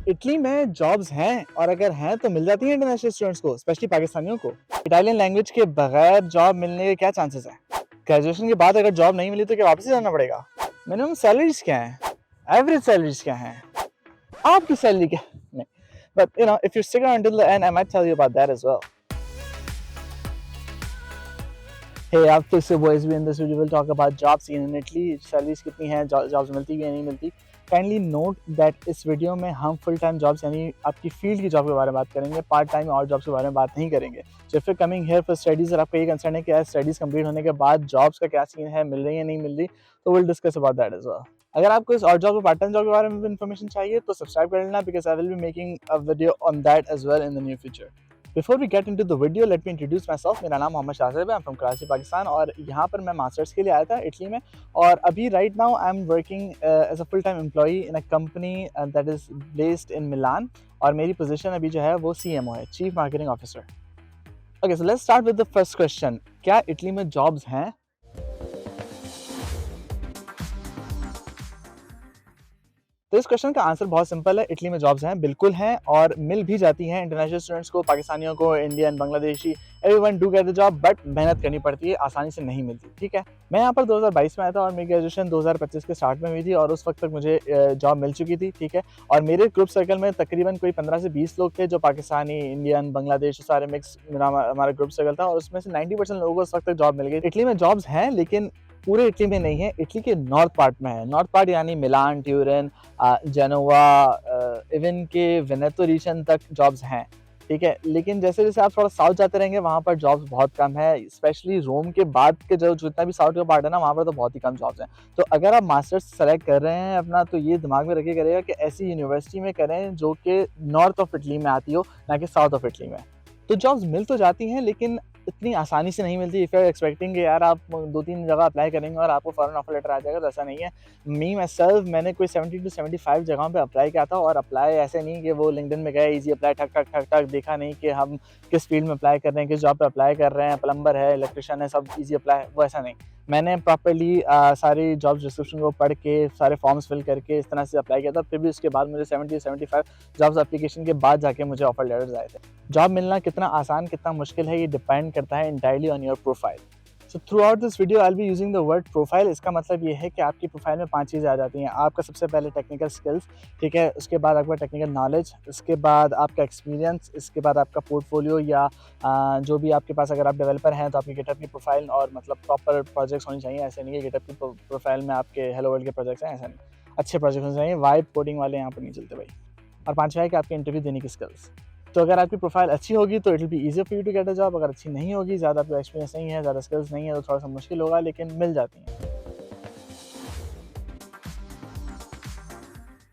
Italy में jobs हैं और अगर हैं तो मिल जाती हैं इंटरनेशनल स्टूडेंट्स को, स्पेशली पाकिस्तानियों को। इटालियन लैंग्वेज के बगैर जॉब मिलने के क्या चांसेस हैं? ग्रेजुएशन के बाद अगर जॉब नहीं मिली तो क्या वापस ही जाना पड़ेगा? मिनिमम सैलरीज क्या हैं? एवरेज सैलरीज क्या हैं? आपकी सैलरी क्या नहीं? But if you stick around till the end I might tell you about that as well. Hey, आप फिर से बॉयज भी in this video will talk about job scene in Italy. Salaries कितनी हैं, जॉब्स मिलती भी है नहीं मिलती। काइंडली नोट दैट इस वीडियो में हम फुल टाइम जॉब्स यानी आपकी फील्ड की जॉब के बारे में बात करेंगे, पार्ट टाइम और जॉब्स के बारे में बात नहीं करेंगे। So if you coming here for studies और आपका ये कंसर्न है कि यार स्टडीज कंप्लीट होने के बाद जॉब्स का क्या सीन है, मिल रही है नहीं मिल रही, तो will discuss about that as well. अगर आपको इस और जॉब और पार्ट टाइम जॉब के बारे में भी इन्फॉर्मेशन चाहिए तो सब्सक्राइब कर लेना, because I will be making a video on that as well in the near future. Before we get into the video let me introduce myself. मेरा नाम मोहम्मद शाहज़ेब है, I am from Karachi Pakistan और यहाँ पर मैं मास्टर्स के लिए आया था इटली में। और अभी right now I am working as a full time employee in a company that is based in Milan. और मेरी पोजीशन अभी जो है वो CMO है, chief marketing officer. Okay, so let's start with the first question. क्या Italy में jobs हैं? तो इस क्वेश्चन का आंसर बहुत सिंपल है। इटली में जॉब्स हैं, बिल्कुल हैं और मिल भी जाती हैं इंटरनेशनल स्टूडेंट्स को, पाकिस्तानियों को, Indian, Bangladeshi, everyone do get the job, but मेहनत करनी पड़ती है, आसानी से नहीं मिलती। ठीक है, मैं यहाँ पर 2022 में आया था और मेरी ग्रेजुएशन 2025 के स्टार्ट में हुई थी और उस वक्त तक मुझे जॉब मिल चुकी थी। ठीक है, और मेरे ग्रुप सर्कल में तकरीबन कोई 15 से 20 लोग थे जो पाकिस्तानी, इंडियन, बांग्लादेश सारे मिक्स मेरा हमारा ग्रुप सर्कल था और उसमें से 90% लोगों को उस वक्त तक जॉब मिल गई। इटली में जॉब्स हैं लेकिन पूरे इटली में नहीं है, इटली के नॉर्थ पार्ट में है। नॉर्थ पार्ट यानी मिलान, ट्यूरिन, जेनोवा, इवन के वेनेतो रीजन तक जॉब्स हैं। ठीक है, लेकिन जैसे जैसे आप थोड़ा साउथ जाते रहेंगे वहाँ पर जॉब्स बहुत कम है, स्पेशली रोम के बाद के जो जितना भी साउथ का पार्ट है ना, वहाँ पर तो बहुत ही कम जॉब्स हैं। तो अगर आप मास्टर्स सेलेक्ट कर रहे हैं अपना, तो ये दिमाग में रखिए करेगा कि ऐसी यूनिवर्सिटी में करें जो कि नॉर्थ ऑफ इटली में आती हो, ना कि साउथ ऑफ इटली में। तो जॉब्स मिल तो जाती हैं लेकिन इतनी आसानी से नहीं मिलती। इफ़ यू आर एक्सपेक्टिंग कि यार आप 2-3 जगह अप्लाई करेंगे और आपको फ़ौरन ऑफर लेटर आ जाएगा, तो ऐसा नहीं है। मी माई सेल्फ मैंने कोई 70 टू 75 जगहों पे अप्लाई किया था और अप्लाई ऐसे नहीं कि वो लिंक्डइन में गए ईज़ी अप्लाई ठक ठक ठक ठक, देखा नहीं कि हम किस फील्ड में अप्लाई कर रहे हैं, किस जॉब पे अप्लाई कर रहे हैं, प्लम्बर है, इलेक्ट्रिशियन है, सब ईज़ी अप्लाई, वो ऐसा नहीं। मैंने प्रॉपर्ली सारी जॉब डिस्क्रिप्शन को पढ़ के, सारे फॉर्म्स फिल करके इस तरह से अप्लाई किया था। फिर भी उसके बाद मुझे 70-75 जॉब्स एप्लीकेशन के बाद जाके मुझे ऑफर लेटर्स आए थे। जॉब मिलना कितना आसान कितना मुश्किल है ये डिपेंड करता है entirely on your profile. So through out this video I will be using the word profile. इसका मतलब ये है कि आपकी प्रोफाइल में 5 चीज़ें आ जाती हैं। आपका सबसे पहले टेक्निकल स्किल्स, ठीक है, उसके बाद आपका टेक्निकल नॉलेज, उसके बाद आपका एक्सपीरियंस, इसके बाद आपका पोर्टफोलियो या जो भी आपके पास, अगर आप डेवलपर हैं तो आपकी गिटहब की प्रोफाइल और मतलब प्रॉपर प्रोजेक्ट्स होनी चाहिए। ऐसे नहीं कि गिटहब की प्रोफाइल में आपके हेलो वर्ल्ड के प्रोजेक्ट्स हैं, ऐसा नहीं। अच्छे प्रोजेक्ट होने चाहिए, वाइब कोडिंग वाले यहाँ पर नहीं चलते भाई। और पाँचवा है कि आपके इंटरव्यू देने की स्किल्स। तो अगर आपकी प्रोफाइल अच्छी होगी तो it will be easier for you to get a job. अगर अच्छी नहीं होगी, ज़्यादा आपका एक्सपीरियंस नहीं है, ज़्यादा स्किल्स नहीं है, तो थोड़ा सा मुश्किल होगा, लेकिन मिल जाती हैं।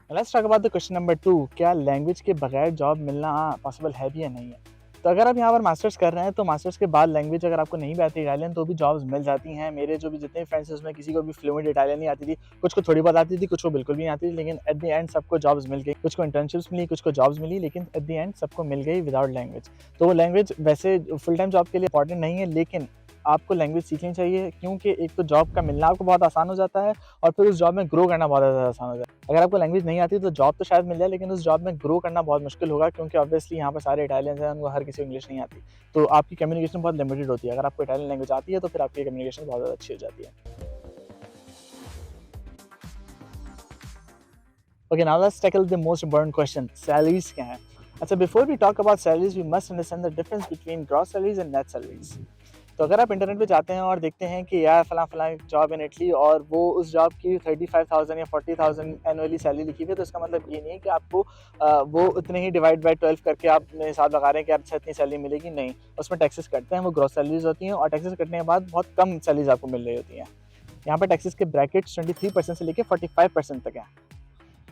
Let's talk about the question number 2। क्या लैंग्वेज के बगैर जॉब मिलना पॉसिबल है भी या नहीं है? तो अगर आप यहाँ पर मास्टर्स कर रहे हैं तो मास्टर्स के बाद लैंग्वेज अगर आपको नहीं भी आती इटालियन, तो भी जॉब्स मिल जाती हैं। मेरे जो भी जितने फ्रेंड्स हैं उसमें किसी को भी फ्लुएंट इटालियन नहीं आती थी, कुछ को थोड़ी बहुत आती थी, कुछ को बिल्कुल भी नहीं आती थी, लेकिन एट द एंड सबको जॉब्स मिल गई। कुछ को इंटर्नशिप्स मिली, कुछ को जॉब्स मिली, लेकिन एट द एंड सबको मिल गई विदाउट लैंग्वेज। तो वो लैंग्वेज वैसे फुल टाइम जॉब के लिए इंपॉर्टेंट नहीं है, लेकिन आपको लैंग्वेज सीखनी चाहिए, क्योंकि एक तो जॉब का मिलना आपको बहुत आसान हो जाता है और फिर उस जॉब में ग्रो करना बहुत ज़्यादा आसान हो जाता है। अगर आपको लैंग्वेज नहीं आती तो जॉब तो शायद मिल जाए, लेकिन उस जॉब में ग्रो करना बहुत मुश्किल होगा, क्योंकि ऑब्वियसली यहाँ पर सारे इटालियंस हैं, उनको हर किसी को इंग्लिश नहीं आती। तो आपकी कम्युनिकेशन बहुत लिमिटेड होती है। अगर आपको इटालियन लैंग्वेज आती है तो फिर आपकी कम्युनिकेशन बहुत ज़्यादा अच्छी हो जाती है। Okay, now let's tackle the most important question, salaries क्या हैं? अच्छा, before we talk about salaries we must understand the difference between gross salaries and net salaries. तो अगर आप इंटरनेट पे जाते हैं और देखते हैं कि यार फलां फलां जॉब इन इटली और वो उस जॉब की 35,000 या 40,000 एनुअली सैलरी लिखी हुई है, तो इसका मतलब ये नहीं है कि आपको वो उतने ही डिवाइड बाय 12 करके आप अपने हिसाब लगा रहे हैं कि आप अच्छा इतनी सैलरी मिलेगी, नहीं। उसमें टैक्सेस कटते हैं, वो ग्रॉस सैलरीज होती हैं और टैक्सेस कटने के बाद बहुत कम सैलरीज आपको मिल रही होती हैं। यहाँ पर टैक्सेस के ब्रैकेट्स 23% से लेकर 45% तक हैं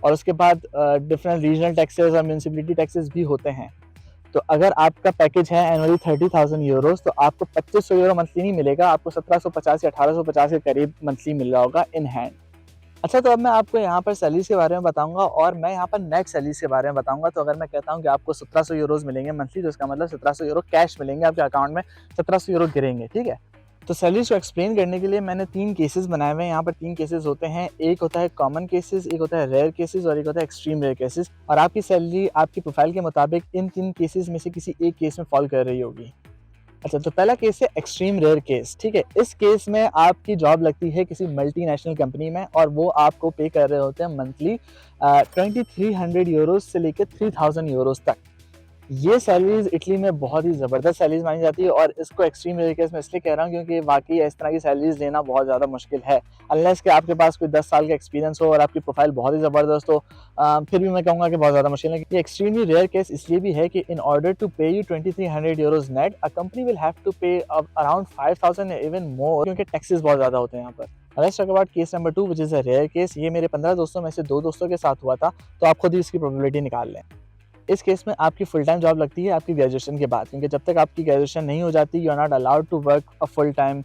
और उसके बाद डिफरेंट रीजनल टैक्सेस और म्यूनसिपलिटी टैक्सेस भी होते हैं। तो अगर आपका पैकेज है एनुअली 30,000 यूरोस, तो आपको 2500 यूरो मंथली नहीं मिलेगा, आपको 1750 या 1850 के करीब मंथली मिल रहा होगा इन हैंड। अच्छा, तो अब मैं आपको यहाँ पर सैलरीज के बारे में बताऊंगा और मैं यहाँ पर नेट सैलरीज के बारे में बताऊंगा। तो अगर मैं कहता हूँ कि आपको 1700 यूरोज मिलेंगे मंथली, तो इसका मतलब 1700 यूरो कैश मिलेंगे आपके अकाउंट में, 1700 यूरो गिरेंगे, ठीक है। तो सैलरीज को एक्सप्लेन करने के लिए मैंने 3 केसेस बनाए हुए हैं। यहाँ पर 3 केसेस होते हैं, एक होता है कॉमन केसेस, एक होता है रेयर केसेस और एक होता है एक्सट्रीम रेयर केसेस। और आपकी सैलरी आपकी प्रोफाइल के मुताबिक इन 3 केसेस में से किसी एक केस में फॉल कर रही होगी। अच्छा, तो पहला केस है एक्सट्रीम रेयर केस, ठीक है। इस केस में आपकी जॉब लगती है किसी मल्टीनेशनल कंपनी में और वो आपको पे कर रहे होते हैं मंथली 2300 यूरोज से लेकर 3000 यूरोज तक। ये सैलरीज इटली में बहुत ही ज़बरदस्त सैलरीज मानी जाती है और इसको एक्सट्रीम रेयर केस में इसलिए कह रहा हूँ क्योंकि वाकई इस तरह की सैलरीज लेना बहुत ज़्यादा मुश्किल है, अनलेस कि आपके पास कोई 10 साल का एक्सपीरियंस हो और आपकी प्रोफाइल बहुत ही ज़बरदस्त हो। फिर भी मैं कहूँगा कि बहुत ज़्यादा मुश्किल है। ये एक्सट्रीमली रेयर केस इसलिए भी है कि in order to pay you 2300 euros net, a company will have to pay around 5000 even more, क्योंकि टैक्सेस बहुत ज़्यादा होते हैं यहाँ पर। Let's talk about case number 2 which is a rare case. ये मेरे 15 दोस्तों में से 2 दोस्तों के साथ हुआ था, तो आप खुद ही इसकी प्रोबेबिलिटी निकाल लें। इस केस में आपकी फुल टाइम जॉब लगती है आपकी ग्रेजुएशन के बाद, क्योंकि जब तक आपकी ग्रेजुएशन नहीं हो जाती you are not allowed to work a full time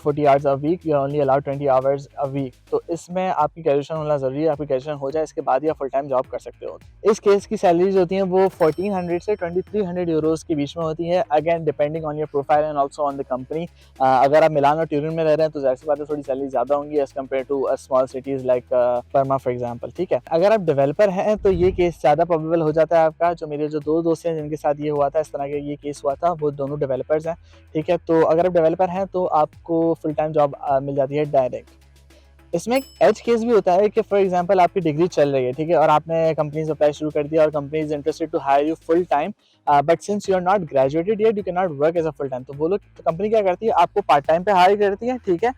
40 hours a week, you are only allowed 20 hours a week. तो इसमें आपकी ग्रेजुएशन होना ज़रूरी है, आपकी ग्रेजुएशन हो जाए इसके बाद ही आप फुल टाइम जॉब कर सकते हो। इस केस की सैलरीज होती हैं वो 1400 से 2300 यूरोज के बीच में होती है, again depending on your profile and also on the company. अगर आप मिलान और ट्यूरिन में रह रहे हैं तो जाहिर सी बात है थोड़ी सैलरी ज़्यादा होंगी as compare to small cities like Parma for example, ठीक है। अगर आप डेवलपर हैं तो ये केस ज़्यादा प्रोबेबल हो जाता है आपका। जो मेरे जो 2 दोस्त हैं जिनके साथ ये हुआ था, इस तरह का ये केस हुआ था, वो दोनों डेवलपर्स हैं, ठीक है। तो अगर आप डेवलपर हैं तो आपको फुल टाइम जॉब मिल जाती है डायरेक्ट। इसमें एक एज केस भी होता है कि फॉर एग्जांपल आपकी डिग्री चल रही है, ठीक है, और आपने कंपनीज अप्लाई शुरू कर दिया और company is interested to hire you full time, but since you are not graduated yet you can not work as a full time. तो वो लोग, तो कंपनी क्या करती है, आपको पार्ट टाइम पे हायर करती है, ठीक है,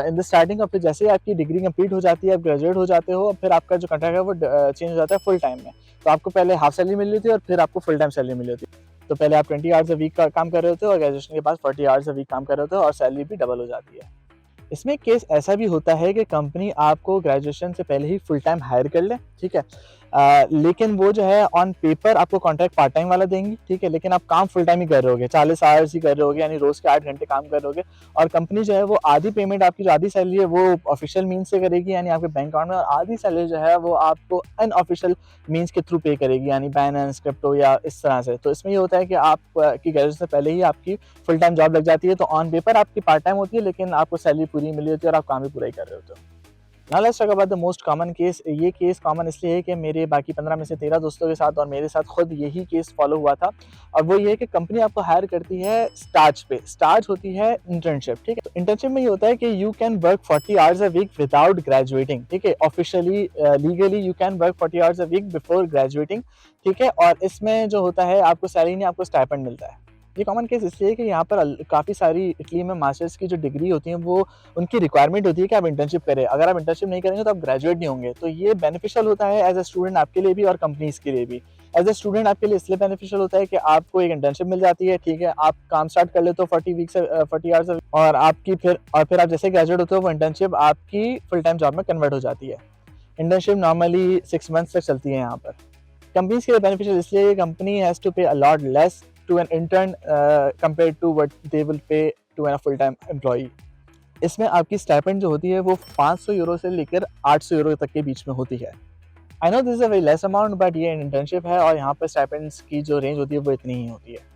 इन द स्टार्टिंग। और फिर जैसे ही आपकी डिग्री कंप्लीट हो जाती है, आप ग्रेजुएट हो जाते हो, फिर आपका जो कॉन्ट्रैक्ट है वो चेंज हो जाता है फुल टाइम में। तो आपको पहले हाफ सैलरी मिल रही थी और फिर आपको फुल टाइम सैलरी मिली होती है। तो पहले आप 20 आवर्स अ वीक का काम कर रहे होते हो और ग्रेजुएशन के बाद 40 आवर्स अ वीक काम कर रहे होते हो और सैलरी भी डबल हो जाती है। इसमें केस ऐसा भी होता है कि कंपनी आपको ग्रेजुएशन से पहले ही फुल टाइम हायर कर ले, ठीक है, लेकिन वो जो है ऑन पेपर आपको कॉन्ट्रैक्ट पार्ट टाइम वाला देंगी, ठीक है, लेकिन आप काम फुल टाइम ही कर रहे होगे, 40 आवर्स ही कर रहे होगे, यानी रोज के 8 घंटे काम कर रहे होगे। और कंपनी जो है वो आधी पेमेंट, आपकी जो आधी सैलरी है वो ऑफिशियल मीन से करेगी, यानी आपके बैंक अकाउंट में, और आधी सैलरी जो है वो आपको अनऑफिशियल मीन्स के थ्रू पे करेगी, यानी बाइनेंस, क्रिप्टो या इस तरह से। तो इसमें ये होता है कि आप की ग्रेजुएशन से पहले ही आपकी फुल टाइम जॉब लग जाती है, तो ऑन पेपर आपकी पार्ट टाइम होती है लेकिन आपको सैलरी पूरी मिली होती है और आप काम भी पूरा ही कर रहे होते हो। Now let's talk about the most common case. ये केस कॉमन इसलिए है कि मेरे बाकी 15 में से 13 दोस्तों के साथ और मेरे साथ खुद यही केस फॉलो हुआ था। और वो ये है कि कंपनी आपको हायर करती है स्टार्च पे। स्टार्च होती है इंटर्नशिप, ठीक है। तो इंटर्नशिप में ये होता है कि you can work 40 hours a week without graduating, ठीक है। Officially legally you can work 40 hours a week before graduating, ठीक है। और इसमें जो होता है आपको सैलरी नहीं, आपको स्टाइपेंड मिलता है। ये कॉमन केस इसलिए है कि यहाँ पर काफ़ी सारी इटली में मास्टर्स की जो डिग्री होती है वो उनकी रिक्वायरमेंट होती है कि आप इंटर्नशिप करें। अगर आप इंटर्नशिप नहीं करेंगे तो आप ग्रेजुएट नहीं होंगे। तो ये बेनिफिशियल होता है एज अ स्टूडेंट आपके लिए भी और कंपनीज के लिए भी। एज अ स्टूडेंट आपके लिए इसलिए बेनिफिशियल होता है कि आपको एक इंटर्नशिप मिल जाती है, ठीक है, आप काम स्टार्ट कर लेते हो 40 आवर्स और आपकी फिर आप जैसे ग्रेजुएट होते हो वो इंटर्नशिप आपकी फुल टाइम जॉब में कन्वर्ट हो जाती है। इंटर्नशिप नॉर्मली 6 मंथ्स तक चलती है यहाँ पर। कंपनीज के लिए बेनिफिशियल इसलिए company has to pay a lot less to an intern compare to what they will pay to an full time employee. इसमें आपकी स्टाइपेंड जो होती है वो 500 यूरो से लेकर 800 यूरो तक के बीच में होती है। I know this is a very less amount, but ये इंटर्नशिप है और यहाँ पर स्टाइपेंड्स की जो रेंज होती है वो इतनी ही होती है।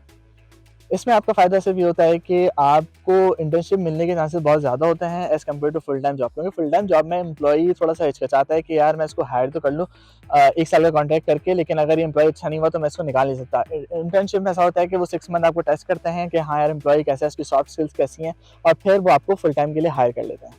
इसमें आपका फ़ायदा सिर्फ ये होता है कि आपको इंटर्नशिप मिलने के चांसेस बहुत ज़्यादा होते हैं as compare to full time job, क्योंकि फुल टाइम जॉब में एम्प्लॉई थोड़ा सा हिचकिचाता है कि यार मैं इसको हायर तो कर लूँ 1 साल का कॉन्ट्रैक्ट करके, लेकिन अगर ये एम्प्लॉय अच्छा नहीं हुआ तो मैं इसको निकाल नहीं सकता। इंटर्नशिप में ऐसा होता है कि वो 6 मंथ आपको टेस्ट करते हैं कि हाँ यार एम्प्लॉय कैसा है, इसकी सॉफ्ट स्किल्स कैसी हैं, और फिर वो आपको फुल टाइम के लिए हायर कर लेते हैं।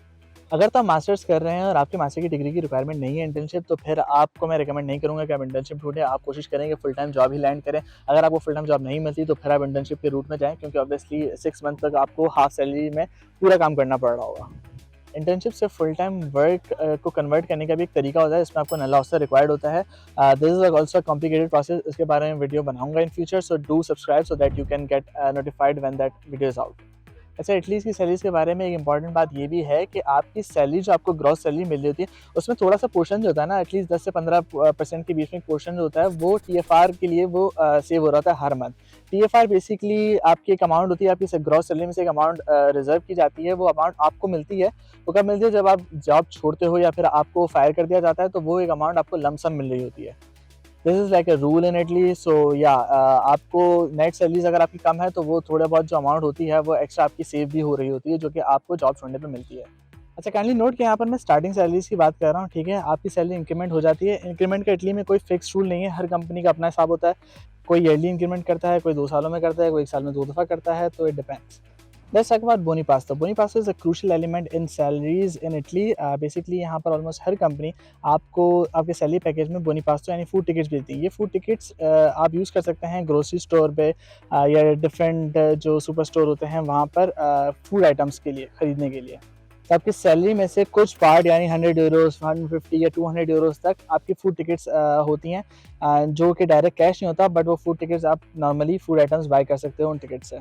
अगर तो आप मास्टर्स कर रहे हैं और आपके मास्टर की डिग्री की रिक्वायरमेंट नहीं है इंटर्नशिप, तो फिर आपको मैं रिकमेंड नहीं करूँगा कि आप इंटर्नशिप ढूँढें। आप कोशिश करें कि फुल टाइम जॉब ही लैंड करें। अगर आपको फुल टाइम जॉब नहीं मिलती तो फिर आप इंटर्नशिप के रूट में जाएँ, क्योंकि ऑब्वियसली 6 मंथ तक आपको हाफ सैलरी में पूरा काम करना पड़ रहा होगा। इंटर्नशिप से फुल टाइम वर्क को कन्वर्ट करने का भी एक तरीका होता है, इसमें आपको नल्ला ऑफिसर रिक्वायर्ड होता है। This is also a complicated process, इसके बारे में वीडियो बनाऊंगा in future, so do subscribe so that you can get notified when that video is out. अच्छा, एटलीस्ट की सैलरीज़ के बारे में एक इंपॉर्टेंट बात ये भी है कि आपकी सैलरी जो आपको ग्रॉस सैलरी मिल रही होती है, उसमें थोड़ा-सा पोर्शन जो होता है ना, एटलीस्ट 10 से 15% के बीच में पोर्शन जो होता है, वो टीएफआर के लिए वो सेव हो रहा होता है हर मंथ। टीएफआर बेसिकली आपकी एक अमाउंट होती है, आपकी ग्रॉस सैलरी में से एक अमाउंट रिज़र्व की जाती है, वो अमाउंट आपको मिलती है। वो कब मिलती है? जब आप जॉब छोड़ते हो या फिर आपको फायर कर दिया जाता है, तो वो एक अमाउंट आपको लमसम मिल रही होती है। This is like a rule in Italy. So या आपको नेट सैलरीज अगर आपकी कम है तो वो थोड़ा बहुत जो अमाउंट होती है वो एक्स्ट्रा आपकी सेव भी हो रही होती है, जो कि आपको जॉब छोड़ने पे मिलती है। अच्छा, काइंडली नोट कि यहाँ पर मैं स्टार्टिंग सैलरीज की बात कर रहा हूँ, ठीक है? आपकी सैलरी इंक्रीमेंट हो जाती है। इंक्रीमेंट का इटली में कोई फिक्स रूल नहीं है, हर कंपनी का अपना हिसाब होता है। कोई ईयरली इंक्रीमेंट करता है, कोई 2 सालों में करता है, कोई 1 साल में 2 दफ़ा करता है, तो it depends. Let's talk about Boni Pasta. Boni Pasta is a crucial element in salaries in Italy. Basically यहाँ पर ऑलमोस्ट हर कंपनी आपको आपके सैलरी पैकेज में बोनी पास्ता यानी फूड टिकट्स भेजती है। ये फूड टिकट्स आप यूज़ कर सकते हैं ग्रोसरी स्टोर पे या डिफरेंट जो सुपर स्टोर होते हैं वहाँ पर फूड आइटम्स के लिए खरीदने के लिए। तो आपकी सैलरी में से कुछ पार्ट यानी 100 यूरोस, 150 या 200 यूरोस तक आपकी फूड टिकट्स होती हैं, जो कि डायरेक्ट कैश नहीं होता, बट वो फूड टिकट्स आप नॉर्मली फूड आइटम्स बाय कर सकते हो उन टिकट से।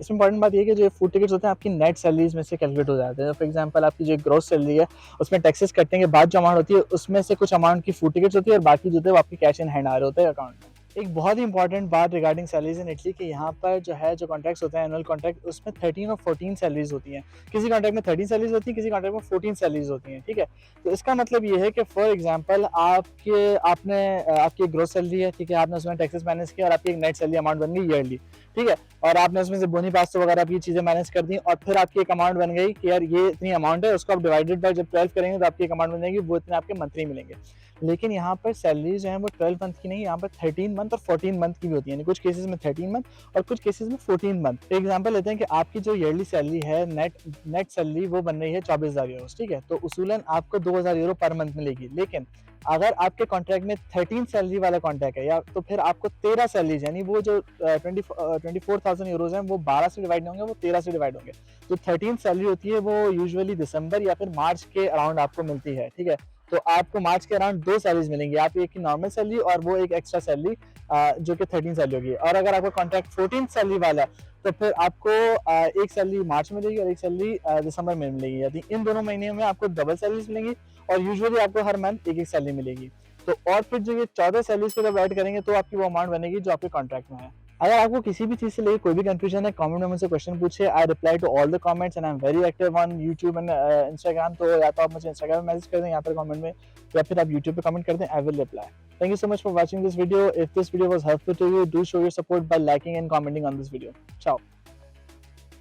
इसमें इंपॉर्टेंट बात ये है कि जो फूड टिकट्स होते हैं आपकी नेट सैलरीज में से कैलकुलेट हो जाते हैं। फॉर एग्जांपल आपकी जो ग्रॉस सैलरी है उसमें टैक्सेस कटने के बाद जो अमाउंट होती है उसमें से कुछ अमाउंट की फूड टिकट्स होती है और बाकी जो है वो आपकी कैश इन हैंड आ रहे होते हैं अकाउंट में। एक बहुत ही इंपॉर्टेंट बात रिगार्डिंग सैलरीज इन इटली कि यहाँ पर जो कॉन्ट्रैक्ट्स होते हैं एनुअल कॉन्ट्रैक्ट, उसमें 13 और 14 सैलरीज होती हैं। किसी कॉन्ट्रैक्ट में 13 सैलरीज होती है, किसी कॉन्ट्रैक्ट में 14 सैलरीज होती हैं, ठीक है? तो इसका मतलब ये है कि फॉर एग्जांपल आपकी ग्रोस सैलरी है, ठीक है? आपने उसमें टैक्सेस मैनेज किया और आपकी एक नेट सैलरी अमाउंट बन गई ईयरली, ठीक है? और आपने उसमें से बोनी पास्ता वगैरह की चीज़ें मैनेज कर दी और फिर आपकी एक अमाउंट बन गई कि यार ये इतनी अमाउंट है, उसको आप डिवाइडेड बाय जब 12 करेंगे तो आपकी एक अमाउंट बन जाएगी, वो इतने आपके मंथली मिलेंगे। लेकिन यहाँ पर सैलरी जो है वो 12 मंथ की नहीं, यहाँ पर 13 मंथ और 14 मंथ की भी होती है, यानी कुछ केसेस में 13 मंथ और कुछ केसेस में 14 मंथ। एग्जांपल लेते हैं कि आपकी जो ईयरली सैलरी है, नेट सैलरी वो बन रही है 24,000 यूरो, ठीक है? तो उसूलन आपको 2,000 यूरो पर मंथ मिलेगी। लेकिन अगर आपके कॉन्ट्रैक्ट में 13 सैलरी वाला कॉन्ट्रैक्ट है, या तो फिर आपको 13 सैलरीज यानी वो जो 24,000 यूरोज हैं वो 12 से डिवाइड होंगे, वो 13 से डिवाइड होंगे। जो 13 सैलरी होती है वो यूजुअली दिसंबर या फिर मार्च के अराउंड आपको मिलती है, ठीक है? तो आपको मार्च के अराउंड 2 सैलरीज मिलेंगी, आप एक की नॉर्मल सैलरी और वो एक एक्स्ट्रा सैलरी जो कि 13 सैलरी होगी। और अगर आपका कॉन्ट्रैक्ट 14 सैलरी वाला है तो फिर आपको एक सैलरी मार्च में मिलेगी और एक सैलरी दिसंबर में मिलेगी। यदि इन दोनों महीने में आपको डबल सैलरीज मिलेंगी और यूजुअली आपको हर मंथ एक एक सैलरी मिलेगी। तो और फिर जो ये 14 सैलरीज को जब ऐड करेंगे तो आपकी वो अमाउंट बनेगी जो आपके कॉन्ट्रैक्ट में है। अगर आपको किसी भी चीज़ से लेके कोई भी कंफ्यूजन है, कमेंट में मुझसे क्वेश्चन पूछिए। I reply to all the comments and I am very active on YouTube and Instagram. तो या तो आप मुझे इंस्टाग्राम में मैसेज कर दें यहाँ पर कमेंट में, या फिर आप यूट्यूब पे कमेंट कर दें, I will reply. Thank you so much for watching this video. If this video was helpful to you, do show your support by liking and commenting on this video. Ciao.